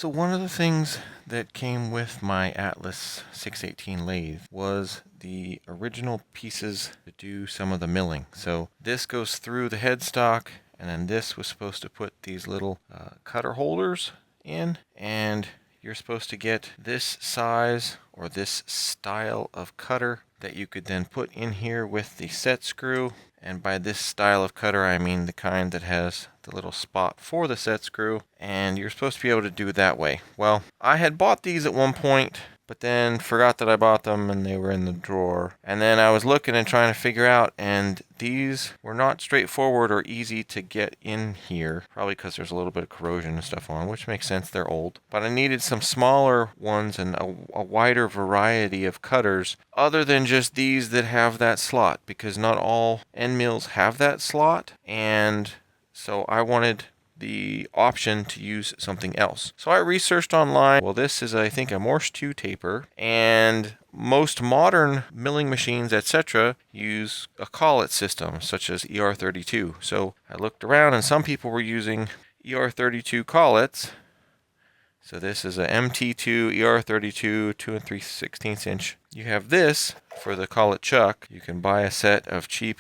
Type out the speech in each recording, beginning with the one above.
So one of the things that came with my Atlas 618 lathe was the original pieces to do some of the milling. So this goes through the headstock, and then this was supposed to put these little cutter holders in, and you're supposed to get this size or this style of cutter that you could then put in here with the set screw. And by this style of cutter, I mean the kind that has the little spot for the set screw, and you're supposed to be able to do it that way. Well, I had bought these at one point, but then forgot that I bought them and they were in the drawer. And then I was looking and trying to figure out, and these were not straightforward or easy to get in here, probably because there's a little bit of corrosion and stuff on, which makes sense, they're old. But I needed some smaller ones and a wider variety of cutters other than just these that have that slot, because not all end mills have that slot, and so I wanted the option to use something else. So I researched online. Well, this is, I think, a Morse 2 taper, and most modern milling machines, etc., use a collet system, such as ER32. So I looked around, and some people were using ER32 collets. So this is a MT2 ER32 2 3/16 inch. You have this for the collet chuck. You can buy a set of cheap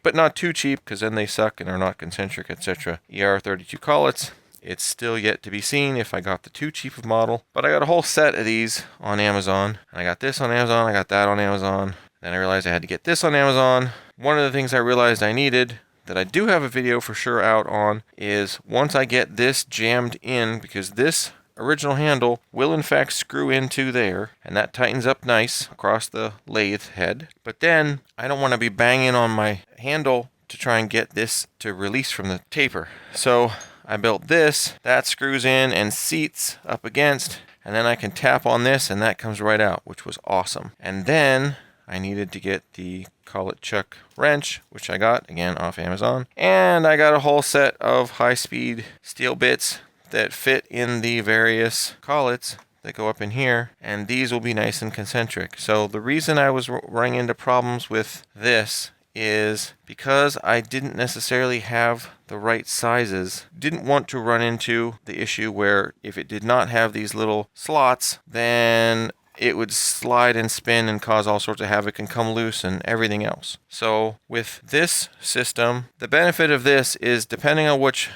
but not too cheap, because then they suck and are not concentric, etc. ER32 collets. It's still yet to be seen if I got the too cheap of model, but I got a whole set of these on Amazon. I got this on Amazon, I got that on Amazon. Then I realized I had to get this on Amazon. One of the things I realized I needed, that I do have a video for sure out on, is once I get this jammed in, because this original handle will in fact screw into there, and that tightens up nice across the lathe head. But then I don't want to be banging on my handle to try and get this to release from the taper. So I built this, that screws in and seats up against, and then I can tap on this and that comes right out, which was awesome. And then I needed to get the collet chuck wrench, which I got, again, off Amazon. And I got a whole set of high-speed steel bits that fit in the various collets that go up in here, and these will be nice and concentric. So the reason I was running into problems with this is because I didn't necessarily have the right sizes. Didn't want to run into the issue where if it did not have these little slots, then it would slide and spin and cause all sorts of havoc and come loose and everything else. So with this system, the benefit of this is, depending on which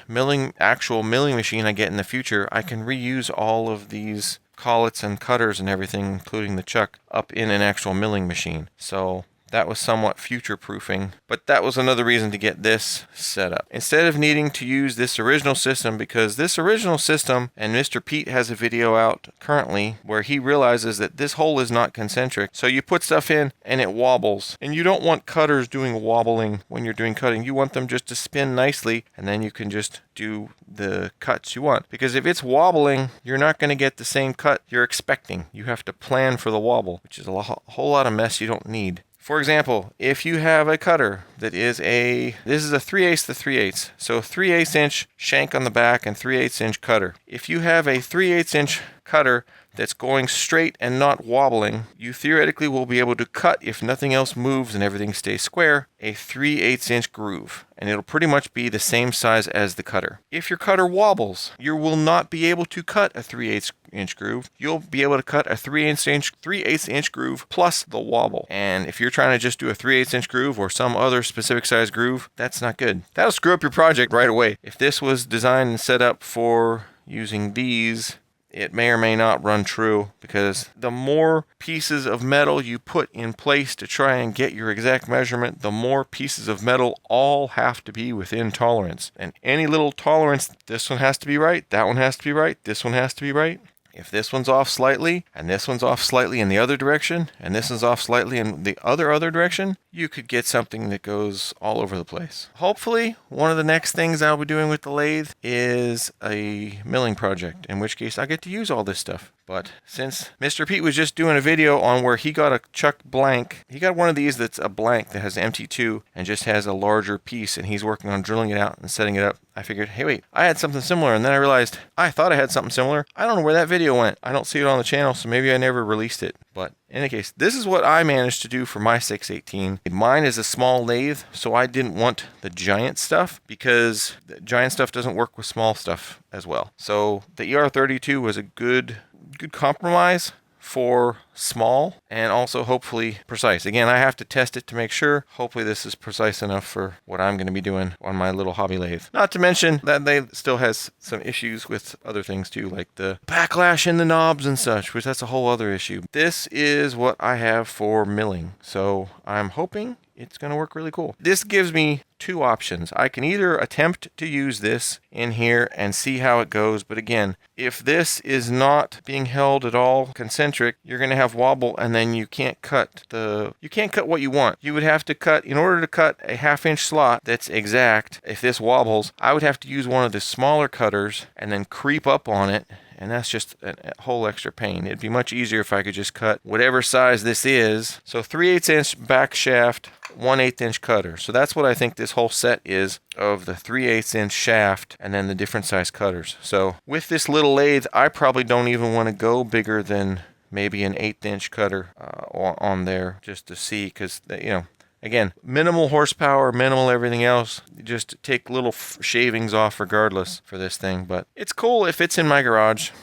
actual milling machine I get in the future, I can reuse all of these collets and cutters and everything, including the chuck, up in an actual milling machine. So that was somewhat future-proofing, but that was another reason to get this set up. Instead of needing to use this original system, because this original system, and Mr. Pete has a video out currently where he realizes that this hole is not concentric, so you put stuff in and it wobbles. And you don't want cutters doing wobbling when you're doing cutting. You want them just to spin nicely, and then you can just do the cuts you want. Because if it's wobbling, you're not going to get the same cut you're expecting. You have to plan for the wobble, which is a whole lot of mess you don't need. For example, if you have a cutter that is this is a 3/8 to 3/8, so 3/8 inch shank on the back and 3/8 inch cutter. If you have a 3/8 inch cutter that's going straight and not wobbling, you theoretically will be able to cut, if nothing else moves and everything stays square, a 3/8 inch groove, and it'll pretty much be the same size as the cutter. If your cutter wobbles, you will not be able to cut a 3/8 inch groove. You'll be able to cut a 3/8 inch groove plus the wobble. And if you're trying to just do a 3/8 inch groove or some other specific size groove, that's not good. That'll screw up your project right away. If this was designed and set up for using these, it may or may not run true, because the more pieces of metal you put in place to try and get your exact measurement, the more pieces of metal all have to be within tolerance. And any little tolerance, this one has to be right, that one has to be right, this one has to be right. If this one's off slightly, and this one's off slightly in the other direction, and this one's off slightly in the other direction, you could get something that goes all over the place. Hopefully, one of the next things I'll be doing with the lathe is a milling project, in which case I get to use all this stuff. But since Mr. Pete was just doing a video on where he got a chuck blank, he got one of these that's a blank that has MT2 and just has a larger piece, and he's working on drilling it out and setting it up. I figured, hey wait, I had something similar, and then I realized I thought I had something similar. I don't know where that video went. I don't see it on the channel, so maybe I never released it. But In any case, this is what I managed to do for my 618. Mine is a small lathe, so I didn't want the giant stuff because the giant stuff doesn't work with small stuff as well. So the ER32 was a good compromise for small and also hopefully precise. Again, I have to test it to make sure. Hopefully this is precise enough for what I'm going to be doing on my little hobby lathe. Not to mention that lathe still has some issues with other things too, like the backlash in the knobs and such, which that's a whole other issue. This is what I have for milling, so I'm hoping it's going to work really cool. This gives me two options. I can either attempt to use this in here and see how it goes, but again, if this is not being held at all concentric, you're going to have wobble, and then you can't cut what you want. You would have to cut, in order to cut a 1/2 inch slot that's exact, if this wobbles, I would have to use one of the smaller cutters and then creep up on it. And that's just a whole extra pain. It'd be much easier if I could just cut whatever size this is. So 3/8 inch back shaft, 1/8 inch cutter. So that's what I think this whole set is, of the 3/8 inch shaft and then the different size cutters. So with this little lathe, I probably don't even want to go bigger than maybe an 1/8 inch cutter on there, just to see, because again, minimal horsepower, minimal everything else. You just take little shavings off regardless for this thing. But it's cool if it's in my garage.